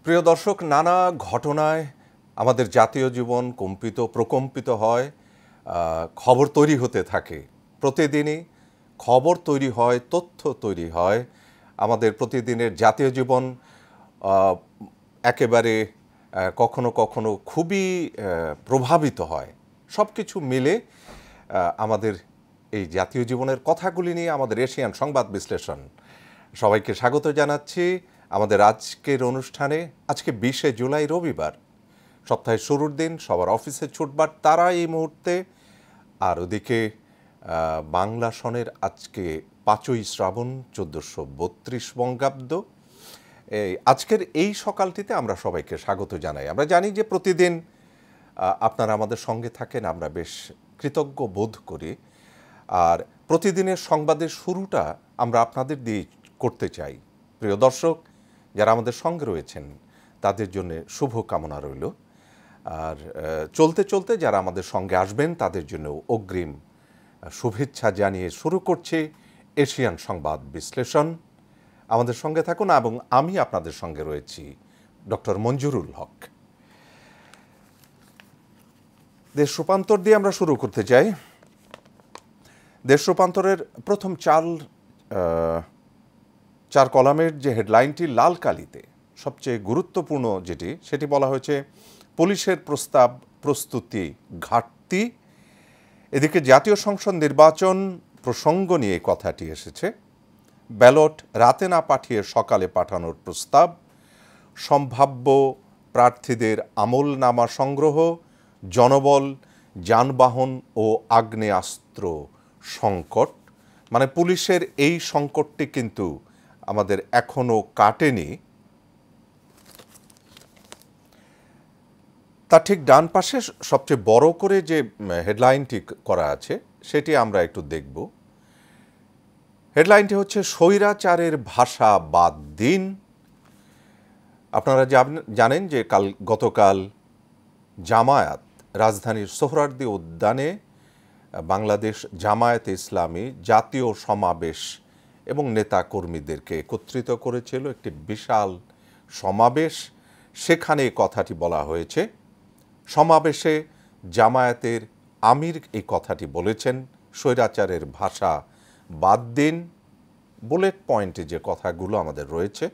প্রিয় দর্শক, নানা ঘটনায় আমাদের জাতীয় জীবন কম্পিত প্রকম্পিত হয়, খবর তৈরি হতে থাকে। প্রতিদিনই খবর তৈরি হয়, তথ্য তৈরি হয়। আমাদের প্রতিদিনের জাতীয় জীবন একেবারে কখনো কখনো খুবই প্রভাবিত হয়। সব কিছু মিলে আমাদের এই জাতীয় জীবনের কথাগুলি নিয়ে আমাদের এশিয়ান সংবাদ বিশ্লেষণ। সবাইকে স্বাগত জানাচ্ছি আমাদের আজকের অনুষ্ঠানে। আজকে 20শে জুলাই, রবিবার, সপ্তাহের শুরুর দিন, সবার অফিসে ছুটবার তারা এই মুহূর্তে। আর ওদিকে বাংলা সনের আজকে 5ই শ্রাবণ 1432 বঙ্গাব্দ। আজকের এই সকালটিতে আমরা সবাইকে স্বাগত জানাই। আমরা জানি যে প্রতিদিন আপনারা আমাদের সঙ্গে থাকেন, আমরা বেশ কৃতজ্ঞ বোধ করি। আর প্রতিদিনের সংবাদের শুরুটা আমরা আপনাদের দিয়ে করতে চাই। প্রিয় দর্শক, যারা আমাদের সঙ্গে রয়েছেন তাদের জন্য শুভ কামনা রইল। আর চলতে চলতে যারা আমাদের সঙ্গে আসবেন তাদের জন্য অগ্রিম শুভেচ্ছা জানিয়ে শুরু করছি এশিয়ান সংবাদ বিশ্লেষণ। আমাদের সঙ্গে থাকুন এবং আমি আপনাদের সঙ্গে রয়েছি ডক্টর মঞ্জুরুল হক। দেশ রূপান্তর দিয়ে আমরা শুরু করতে চাই। দেশ রূপান্তরের প্রথম চার কলামের যে হেডলাইনটি লাল কালিতে সবচেয়ে গুরুত্বপূর্ণ সেটি বলা হয়েছে পুলিশের প্রস্তাব প্রস্তুতি ঘাটতি। এদিকে জাতীয় সংসদ নির্বাচন প্রসঙ্গ নিয়ে কথাটি এসেছে। ব্যালট রাতে না পাঠিয়ে সকালে পাঠানোর প্রস্তাব, সম্ভাব্য প্রার্থীদের আমলনামা সংগ্রহ, জনবল, যানবাহন ও আগ্নেয়াস্ত্র সংকট। মানে পুলিশের এই সংকটটি কিন্তু আমাদের এখনও কাটেনি। তার ঠিক ডান পাশে সবচেয়ে বড় করে যে হেডলাইনটি করা আছে সেটি আমরা একটু দেখব। হেডলাইনটি হচ্ছে স্বৈরাচারের ভাষা বাদ দিন। আপনারা জানেন যে গতকাল জামায়াত রাজধানীর সোহরাওয়ার্দী উদ্যানে বাংলাদেশ জামায়াতে ইসলামী জাতীয় সমাবেশ এবং নেতা কর্মীদেরকে একত্রিত করেছিল, একটি বিশাল সমাবেশ। সেখানে কথাটি বলা হয়েছে। সমাবেশে জামায়াতের আমির এই কথাটি বলেছেন, স্বৈরাচারের ভাষা বাদ দিন। বুলেট পয়েন্টে যে কথাগুলো আমাদের রয়েছে,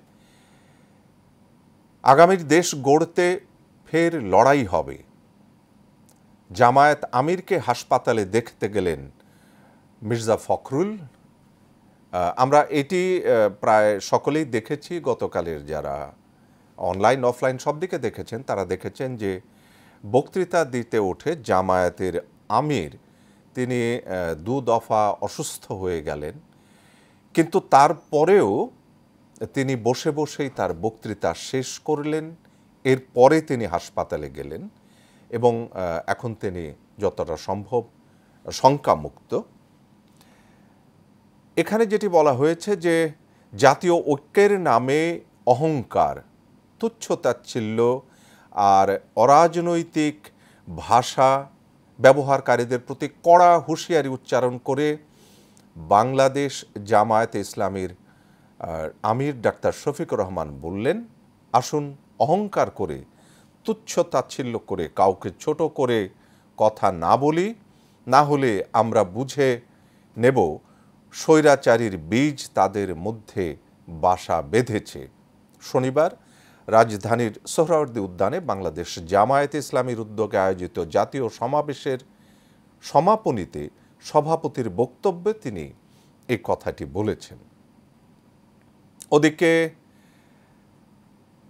আগামীর দেশ গড়তে ফের লড়াই হবে। জামায়াত আমিরকে হাসপাতালে দেখতে গেলেন মির্জা ফখরুল। আমরা এটি প্রায় সকলেই দেখেছি। গতকালের যারা অনলাইন অফলাইন সব দিকে দেখেছেন তারা দেখেছেন যে বক্তৃতা দিতে ওঠে জামায়াতের আমির তিনি 2 দফা অসুস্থ হয়ে গেলেন, কিন্তু তারপরেও তিনি বসে বসেই তার বক্তৃতা শেষ করলেন। এরপরে তিনি হাসপাতালে গেলেন এবং এখন তিনি যতটা সম্ভব শঙ্কামুক্ত। এখানে যেটি বলা হয়েছে যে জাতীয় ঐক্যের নামে অহংকার, তুচ্ছতাচ্ছিল্য আর অরাজনৈতিক ভাষা ব্যবহারকারীদের প্রতি কড়া হুঁশিয়ারি উচ্চারণ করে বাংলাদেশ জামায়াতে ইসলামীর আমির ডাক্তার শফিকুর রহমান বললেন, আসুন অহংকার করে, তুচ্ছতাচ্ছিল্য করে, কাউকে ছোট করে কথা না বলি, না হলে আমরা বুঝে নেব স্বৈরাচারীর বীজ তাদের মধ্যে বাসা বেঁধেছে। শনিবার রাজধানীর সোহরাওয়ার্দী উদ্যানে বাংলাদেশ জামায়াতে ইসলামীর উদ্যোগে আয়োজিত জাতীয় সমাবেশের সমাপনীতে সভাপতির বক্তব্যে তিনি এই কথাটি বলেছেন। ওদিকে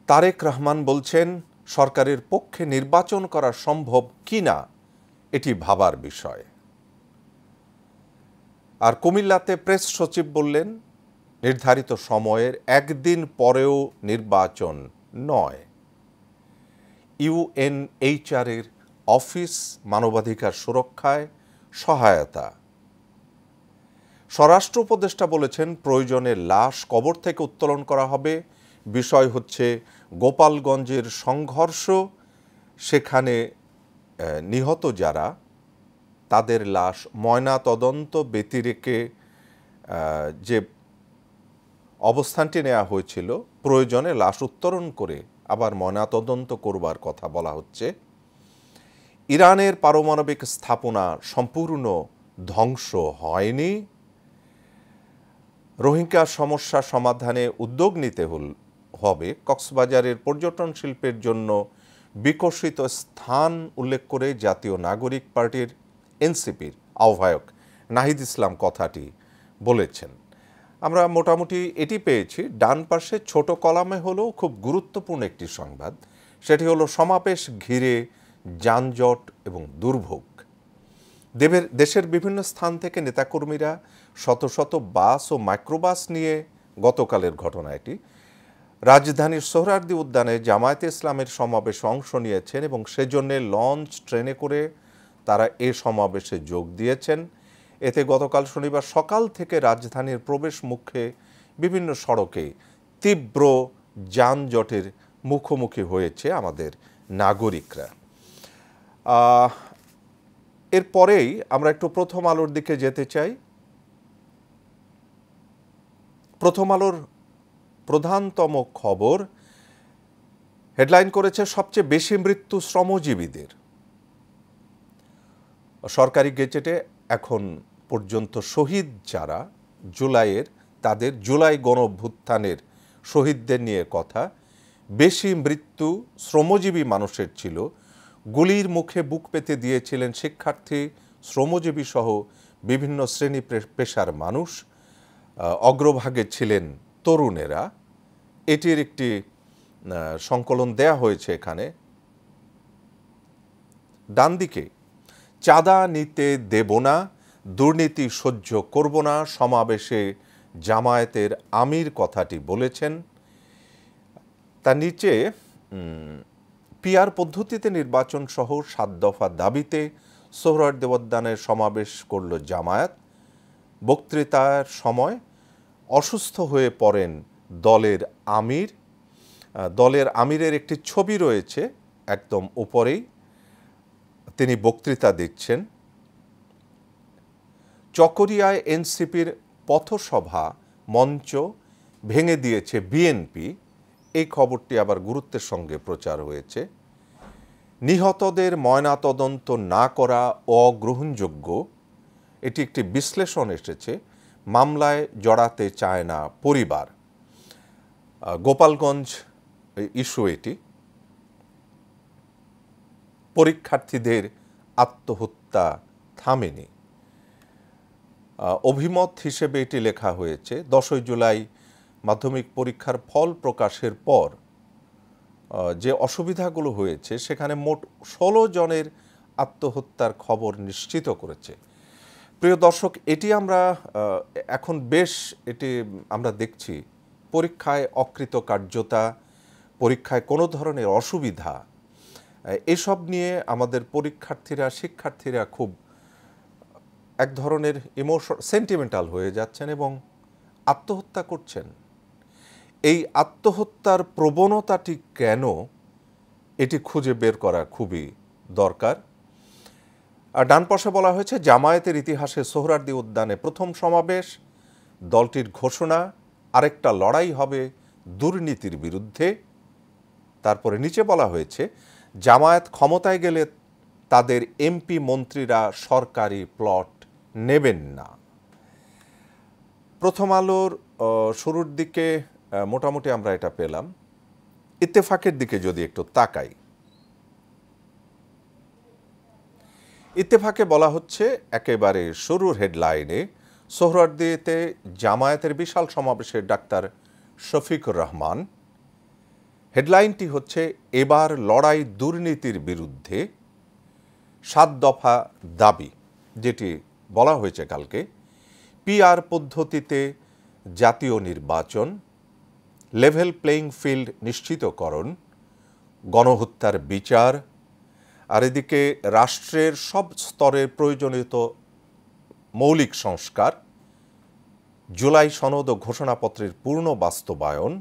তারেক রহমান বলছেন, সরকারের পক্ষে নির্বাচন করা সম্ভব কিনা এটি ভাবার বিষয়। আর কুমিল্লাতে প্রেস সচিব বললেন, নির্ধারিত সময়ের একদিন পরেও নির্বাচন নয়। ইউএনএইচআরের অফিস মানবাধিকার সুরক্ষায় সহায়তা। স্বরাষ্ট্র উপদেষ্টা বলেছেন, প্রয়োজনে লাশ কবর থেকে উত্তোলন করা হবে। বিষয় হচ্ছে গোপালগঞ্জের সংঘর্ষ, সেখানে নিহত যারা তাদের লাশ ময়না তদন্ত ব্যতিরেকে যে অবস্থানটি নেওয়া হয়েছিল, প্রয়োজনে লাশ উত্তোলন করে আবার ময়নাতদন্ত করবার কথা বলা হচ্ছে। ইরানের পারমাণবিক স্থাপনা সম্পূর্ণ ধ্বংস হয়নি। রোহিঙ্গা সমস্যা সমাধানে উদ্যোগ নিতে হবে। কক্সবাজারের পর্যটন শিল্পের জন্য বিকশিত স্থান উল্লেখ করে জাতীয় নাগরিক পার্টির এনসিপির আহ্বায়ক নাহিদ ইসলাম কথাটি বলেছেন। আমরা মোটামুটি এটি পেয়েছি। ডান পাশে ছোট কলামে হলেও খুব গুরুত্বপূর্ণ একটি সংবাদ, সেটি হলো সমাবেশ ঘিরে যানজট এবং দুর্ভোগ। দেশের বিভিন্ন স্থান থেকে নেতাকর্মীরা শত শত বাস ও মাইক্রোবাস নিয়ে গতকালের ঘটনা এটি রাজধানীর সোহরাওয়ার্দী উদ্যানে জামায়াতে ইসলামের সমাবেশে অংশ নিয়েছেন এবং সেজন্য লঞ্চ ট্রেনে করে তারা এ সমাবেশে যোগ দিয়েছেন। এতে গতকাল শনিবার সকাল থেকে রাজধানীর প্রবেশ মুখে বিভিন্ন সড়কে তীব্র যানজটের মুখোমুখি হয়েছে আমাদের নাগরিকরা। এরপরেই আমরা একটু প্রথম আলোর দিকে যেতে চাই। প্রথম আলোর প্রধানতম খবর হেডলাইন করেছে সবচেয়ে বেশি মৃত্যু শ্রমজীবীদের। সরকারি গেজেটে এখন পর্যন্ত শহীদ যারা জুলাইয়ের, তাদের জুলাই গণঅভ্যুত্থানের শহীদদের নিয়ে কথা। বেশি মৃত্যু শ্রমজীবী মানুষের ছিল। গুলির মুখে বুক পেতে দিয়েছিলেন শিক্ষার্থী, শ্রমজীবী সহ বিভিন্ন শ্রেণী পেশার মানুষ। অগ্রভাগে ছিলেন তরুণেরা। এটির একটি সংকলন দেয়া হয়েছে এখানে। ডান দিকে চাঁদা নিতে দেব না, দুর্নীতি সহ্য করব না, সমাবেশে জামায়াতের আমির কথাটি বলেছেন। তার নিচে পিআর পদ্ধতিতে নির্বাচন সহ 7 দফা দাবিতে সোহরাওয়ার্দী উদ্যানে সমাবেশ করল জামায়াত। বক্তৃতার সময় অসুস্থ হয়ে পড়েন দলের আমির। দলের আমিরের একটি ছবি রয়েছে একদম উপরেই, তিনি বক্তৃতা দিচ্ছেন। চকরিয়ায় এনসিপির পথসভা মঞ্চ ভেঙে দিয়েছে বিএনপি, এই খবরটি আবার গুরুত্বের সঙ্গে প্রচার হয়েছে। নিহতদের ময়নাতদন্ত না করা অগ্রহণযোগ্য, এটি একটি বিশ্লেষণ এসেছে। মামলায় জড়াতে চায় না পরিবার। গোপালগঞ্জ ইস্যু এটি। পরীক্ষার্থীদের আত্মহত্যা থামেনি, অভিমত হিসেবে এটি লেখা হয়েছে। 10 জুলাই মাধ্যমিক পরীক্ষার ফল প্রকাশের পর যে অসুবিধাগুলো হয়েছে সেখানে মোট 16 জনের আত্মহত্যার খবর নিশ্চিত করেছে। প্রিয় দর্শক, এটি আমরা এখন বেশ এটি আমরা দেখছি। পরীক্ষায় অকৃতকার্যতা, পরীক্ষায় কোনো ধরনের অসুবিধা, এসব নিয়ে আমাদের পরীক্ষার্থীরা, শিক্ষার্থীরা খুব এক ধরনের সেন্টিমেন্টাল হয়ে যাচ্ছেন এবং আত্মহত্যা করছেন। এই আত্মহত্যার প্রবণতাটি কেন, এটি খুঁজে বের করা খুবই দরকার। আর ডান পাশে বলা হয়েছে জামায়াতের ইতিহাসে সোহরাওয়ার্দী উদ্যানে প্রথম সমাবেশ, দলটির ঘোষণা আরেকটা লড়াই হবে দুর্নীতির বিরুদ্ধে। তারপরে নিচে বলা হয়েছে জামায়াত ক্ষমতায় গেলে তাদের এমপি মন্ত্রীরা সরকারি প্লট নেবেন না। প্রথম আলোর শুরুর দিকে মোটামুটি আমরা এটা পেলাম। ইত্তেফাকের দিকে যদি একটু তাকাই, ইত্তেফাকে বলা হচ্ছে একেবারে শুরুর হেডলাইনে সোহরাওয়ার্দীতে জামায়াতের বিশাল সমাবেশে ডাক্তার শফিকুর রহমান। হেডলাইনটি হচ্ছে এবার লড়াই দুর্নীতির বিরুদ্ধে, 7 দফা দাবি, যেটি বলা হয়েছে কালকে। পিআর পদ্ধতিতে জাতীয় নির্বাচন, লেভেল প্লেইং ফিল্ড নিশ্চিতকরণ, গণহত্যার বিচার, আর এদিকে রাষ্ট্রের সব স্তরের প্রয়োজনীয় মৌলিক সংস্কার, জুলাই সনদ ও ঘোষণাপত্রের পূর্ণ বাস্তবায়ন,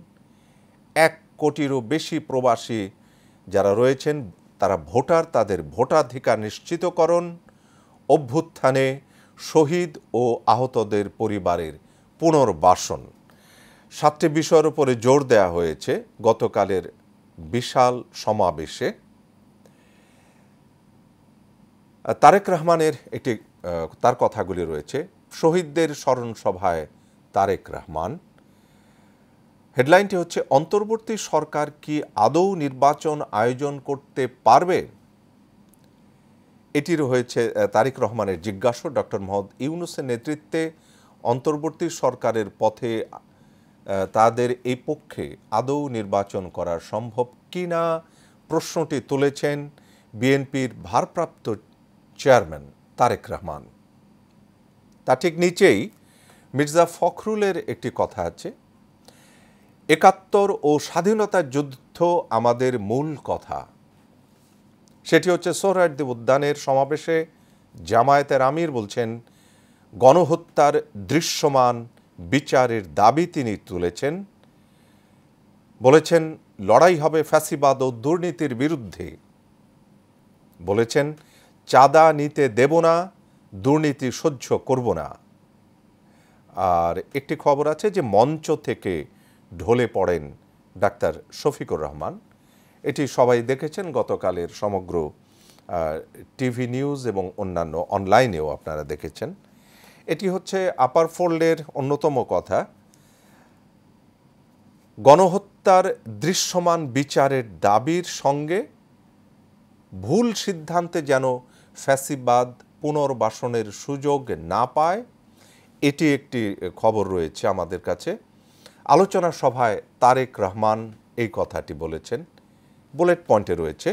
1 কোটিরও বেশি প্রবাসী যারা রয়েছেন তারা ভোটার, তাদের ভোটাধিকার নিশ্চিতকরণ, অভ্যুত্থানে শহীদ ও আহতদের পরিবারের পুনর্বাসন। 7টি বিষয়ের উপরে জোর দেয়া হয়েছে গতকালের বিশাল সমাবেশে তারেক রহমানের একটি তার কথাগুলি রয়েছে। শহীদদের স্মরণ সভায় তারেক রহমান। হেডলাইনটি হচ্ছে, অন্তর্বর্তী সরকার কি আদৌ নির্বাচন আয়োজন করতে পারবে? এটি রয়েছে তারেক রহমানের জিজ্ঞাসা। ডক্টর মোহাম্মদ ইউনূসের নেতৃত্বে অন্তর্বর্তী সরকারের পথে তাদের এই পক্ষে আদৌ নির্বাচন করা সম্ভব কিনা প্রশ্নটি তুলেছেন বিএনপির ভারপ্রাপ্ত চেয়ারম্যান তারেক রহমান। তা ঠিক নিচেই মির্জা ফখরুলের একটি কথা আছে, ৭১ ও স্বাধীনতার যুদ্ধ আমাদের মূল কথা। সেটি হচ্ছে সোহরাওয়ার্দী উদ্যানের সমাবেশে জামায়াতের আমির বলছেন, গণহত্যার দৃশ্যমান বিচারের দাবি তিনি তুলেছেন। বলেছেন, লড়াই হবে ফ্যাসিবাদ ও দুর্নীতির বিরুদ্ধে। বলেছেন, চাঁদা নিতে দেব না, দুর্নীতি সহ্য করব না। আর একটি খবর আছে যে মঞ্চ থেকে ঢলে পড়েন ডাক্তার শফিকুর রহমান। এটি সবাই দেখেছেন গতকালের সমগ্র টিভি নিউজ এবং অন্যান্য অনলাইনেও আপনারা দেখেছেন। এটি হচ্ছে আপার ফোল্ডের অন্যতম কথা। গণহত্যার দৃশ্যমান বিচারের দাবির সঙ্গে ভুল সিদ্ধান্তে যেন ফ্যাসিবাদ পুনর্বাসনের সুযোগ না পায়, এটি একটি খবর রয়েছে আমাদের কাছে। আলোচনা সভায় তারেক রহমান এই কথাটি বলেছেন। বুলেট পয়েন্টে রয়েছে,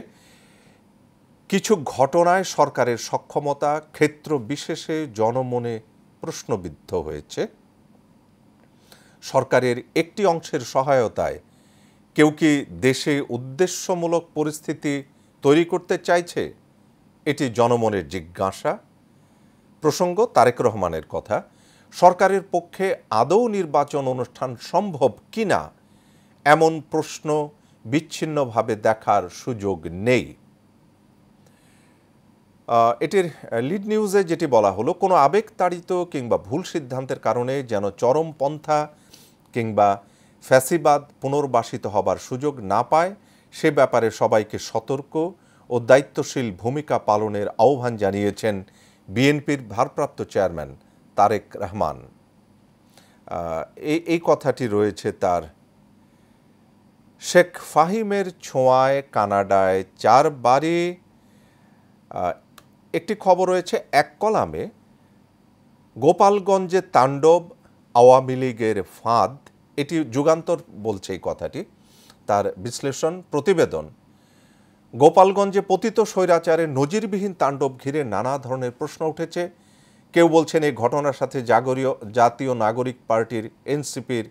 কিছু ঘটনায় সরকারের সক্ষমতা ক্ষেত্র বিশেষে জনমনে প্রশ্নবিদ্ধ হয়েছে। সরকারের একটি অংশের সহায়তায় কেউ কি দেশে উদ্দেশ্যমূলক পরিস্থিতি তৈরি করতে চাইছে? এটি জনমনের জিজ্ঞাসা। প্রসঙ্গ তারেক রহমানের কথা, সরকারের পক্ষে আদৌ নির্বাচন অনুষ্ঠান সম্ভব কিনা এমন প্রশ্ন বিচ্ছিন্নভাবে দেখার সুযোগ নেই। এটির লিড নিউজে যেটি বলা হলো, কোনো আবেগতাড়িত কিংবা ভুল সিদ্ধান্তের কারণে যেন চরমপন্থা কিংবা ফ্যাসিবাদ পুনর্বাসিত হবার সুযোগ না পায়, সে ব্যাপারে সবাইকে সতর্ক ও দায়িত্বশীল ভূমিকা পালনের আহ্বান জানিয়েছেন বিএনপির ভারপ্রাপ্ত চেয়ারম্যান তারেক রহমান। এই কথাটি রয়েছে তার। শেখ ফাহিমের ছোঁয়ায় কানাডায় 4 বারে। একটি খবর রয়েছে এক কলামে, গোপালগঞ্জে তাণ্ডব আওয়ামী লীগের ফাঁদ। এটি যুগান্তর বলছে এই কথাটি, তার বিশ্লেষণ প্রতিবেদন। গোপালগঞ্জে পতিত স্বৈরাচারের নজিরবিহীন তাণ্ডব ঘিরে নানা ধরনের প্রশ্ন উঠেছে। কেউ বলছেন এই ঘটনার সাথে জাতীয় নাগরিক পার্টির এনসিপির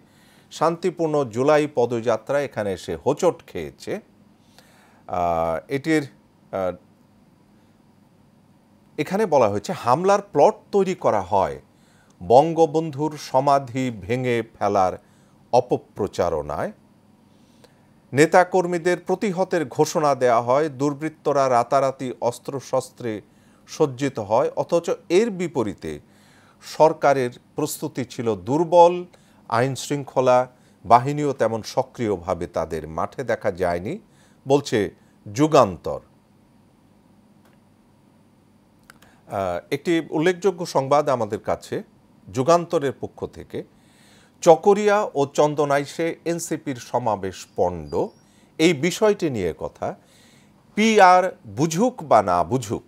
শান্তিপূর্ণ জুলাই পদযাত্রা এখানে এসে হোঁচট খেয়েছে। এটির এখানে বলা হয়েছে, হামলার প্লট তৈরি করা হয় বঙ্গবন্ধুর সমাধি ভেঙে ফেলার অপপ্রচারণায়। নেতাকর্মীদের প্রতিহতের ঘোষণা দেয়া হয়, দুর্বৃত্তরা রাতারাতি অস্ত্রশস্ত্রে সজ্জিত হয়, অথচ এর বিপরীতে সরকারের প্রস্তুতি ছিল দুর্বল, আইন শৃঙ্খলা বাহিনীও তেমন সক্রিয়ভাবে তাদের মাঠে দেখা যায়নি, বলছে যুগান্তর। একটি উল্লেখযোগ্য সংবাদ আমাদের কাছে যুগান্তরের পক্ষ থেকে, চকরিয়া ও চন্দনাইশে এনসিপির সমাবেশ পণ্ড। এই বিষয়টি নিয়ে কথা, পিআর বুঝুক বা না বুঝুক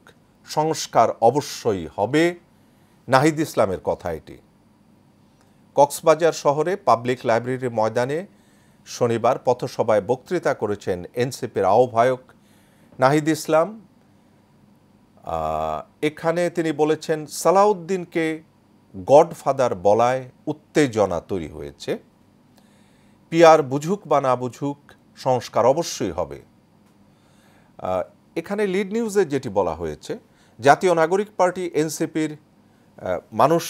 সংস্কার অবশ্যই হবে, নাহিদ ইসলামের কথা এটি। কক্সবাজার শহরে পাবলিক লাইব্রেরির ময়দানে শনিবার পথসভায় বক্তৃতা করেছেন এনসিপির আহ্বায়ক নাহিদ ইসলাম। এখানে তিনি বলেছেন, সালাউদ্দিনকে গডফাদার বলায় উত্তেজনা তৈরি হয়েছে। পিআর বুঝুক বা না বুঝুক সংস্কার অবশ্যই হবে। এখানে লিড নিউজে যেটি বলা হয়েছে, জাতীয় নাগরিক পার্টি এনসিপির মানুষ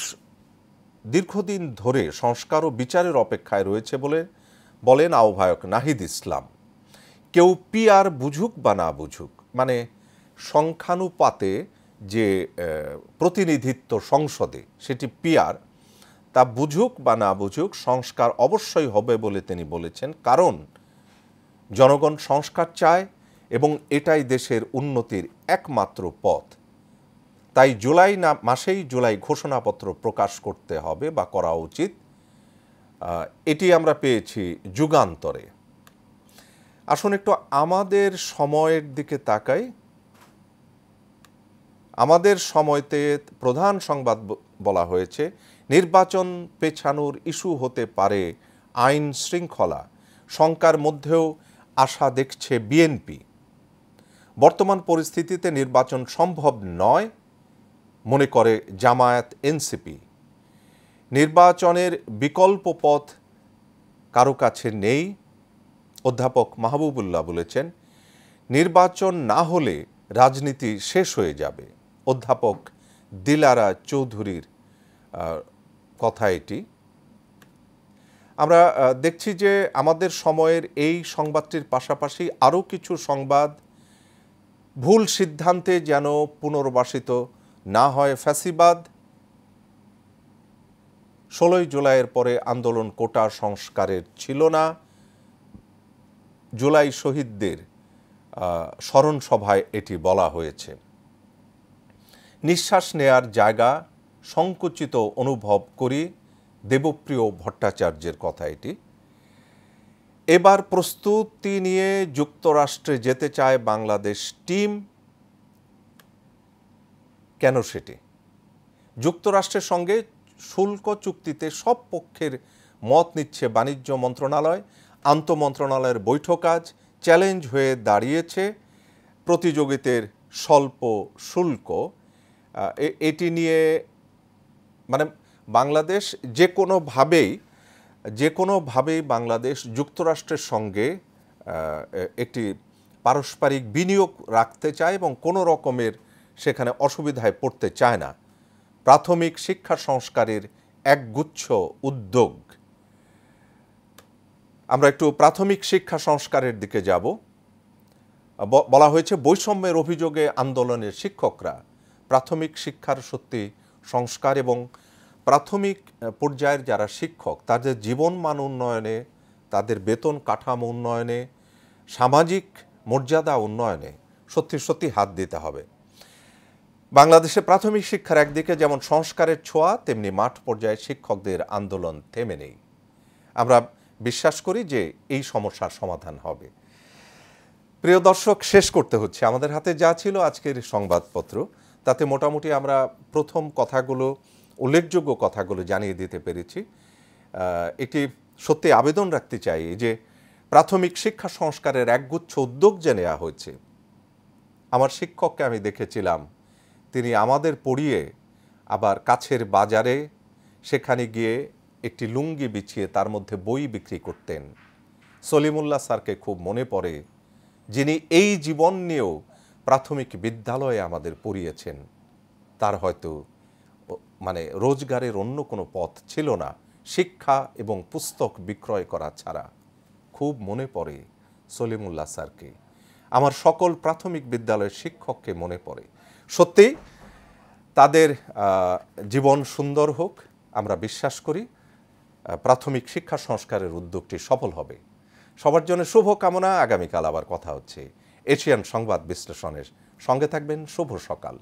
দীর্ঘদিন ধরে সংস্কার ও বিচারের অপেক্ষায় রয়েছে বলে বলেন আহ্বায়ক নাহিদ ইসলাম। কেউ পিআর বুঝুক বা না বুঝুক, মানে সংখ্যানুপাতে যে প্রতিনিধিত্ব সংসদে সেটি পিআর, তা বুঝুক বা না বুঝুক সংস্কার অবশ্যই হবে বলে তিনি বলেছেন। কারণ জনগণ সংস্কার চায় এবং এটাই দেশের উন্নতির একমাত্র পথ। তাই মাসেই জুলাই ঘোষণাপত্র প্রকাশ করতে হবে বা করা উচিত। এটি আমরা পেয়েছি যুগান্তরে। আসুন একটু আমাদের সময়ের দিকে তাকাই। আমাদের সময়তে প্রধান সংবাদ বলা হয়েছে, নির্বাচন পেছানোর ইস্যু হতে পারে আইন শৃঙ্খলা, শঙ্কার মধ্যেও আশা দেখছে বিএনপি। বর্তমান পরিস্থিতিতে নির্বাচন সম্ভব নয় মনে করে জামায়াত এনসিপি। নির্বাচনের বিকল্প পথ কারো কাছে নেই। অধ্যাপক মাহবুবুল্লাহ বলেছেন, নির্বাচন না হলে রাজনীতি শেষ হয়ে যাবে। অধ্যাপক দিলারা চৌধুরীর কথা এটি। আমরা দেখছি যে আমাদের সময়ের এই সংবাদটির পাশাপাশি আরও কিছু সংবাদ, ভুল সিদ্ধান্তে যেন পুনর্বাসিত না হয় ফ্যাসিবাদ, 16ই জুলাইয়ের পরে আন্দোলন কোটা সংস্কারের ছিল না, জুলাই শহীদদের স্মরণ সভায় এটি বলা হয়েছে। নিঃশ্বাস নেয়ার জায়গা সংকুচিত অনুভব করি, দেবপ্রিয় ভট্টাচার্যের কথা এটি। এবার প্রস্তুতি নিয়ে যুক্তরাষ্ট্রে যেতে চায় বাংলাদেশ টিম। কেন সেটি? যুক্তরাষ্ট্রের সঙ্গে শুল্ক চুক্তিতে সব পক্ষের মত নিচ্ছে বাণিজ্য মন্ত্রণালয়। আন্তঃমন্ত্রণালয়ের বৈঠক আজ চ্যালেঞ্জ হয়ে দাঁড়িয়েছে প্রতিযোগিতার স্বল্প শুল্ক। এটি নিয়ে মানে বাংলাদেশ যে কোনোভাবেই বাংলাদেশ যুক্তরাষ্ট্রের সঙ্গে একটি পারস্পরিক বিনিয়োগ রাখতে চায় এবং কোনো রকমের সেখানে অসুবিধায় পড়তে চায় না। প্রাথমিক শিক্ষা সংস্কারের একগুচ্ছ উদ্যোগ। আমরা একটু প্রাথমিক শিক্ষা সংস্কারের দিকে যাব। বলা হয়েছে, বৈষম্যের অভিযোগে আন্দোলনের শিক্ষকরা প্রাথমিক শিক্ষার সত্যি সংস্কার এবং প্রাথমিক পর্যায়ের যারা শিক্ষক তাদের জীবনমান উন্নয়নে, তাদের বেতন কাঠামো উন্নয়নে, সামাজিক মর্যাদা উন্নয়নে সত্যি হাত দিতে হবে। বাংলাদেশে প্রাথমিক শিক্ষার একদিকে যেমন সংস্কারের ছোঁয়া, তেমনি মাঠ পর্যায়ে শিক্ষকদের আন্দোলন থেমে নেই। আমরা বিশ্বাস করি যে এই সমস্যার সমাধান হবে। প্রিয় দর্শক, শেষ করতে হচ্ছে। আমাদের হাতে যা ছিল আজকের সংবাদপত্র, তাতে মোটামুটি আমরা প্রথম কথাগুলো, উল্লেখযোগ্য কথাগুলো জানিয়ে দিতে পেরেছি। একটি সত্যি আবেদন রাখতে চাই যে প্রাথমিক শিক্ষা সংস্কারের একগুচ্ছ উদ্যোগ যে নেওয়া হয়েছে। আমার শিক্ষককে আমি দেখেছিলাম, তিনি আমাদের পড়িয়ে আবার কাছের বাজারে সেখানে গিয়ে একটি লুঙ্গি বিছিয়ে তার মধ্যে বই বিক্রি করতেন। সলিমুল্লাহ স্যারকে খুব মনে পড়ে, যিনি এই জীবন নিয়েও প্রাথমিক বিদ্যালয়ে আমাদের পড়িয়েছেন। তার হয়তো রোজগারের অন্য কোনো পথ ছিল না শিক্ষা এবং পুস্তক বিক্রয় করা ছাড়া। খুব মনে পড়ে সলিমুল্লাহ স্যারকে, আমার সকল প্রাথমিক বিদ্যালয়ের শিক্ষককে মনে পড়ে। সত্যি তাদের জীবন সুন্দর হোক, আমরা বিশ্বাস করি প্রাথমিক শিক্ষা সংস্কারের উদ্যোগটি সফল হবে। সবার জন্য শুভ কামনা। আগামীকাল আবার কথা হচ্ছে এশিয়ান সংবাদ বিশ্লেষণের সঙ্গে থাকবেন। শুভ সকাল।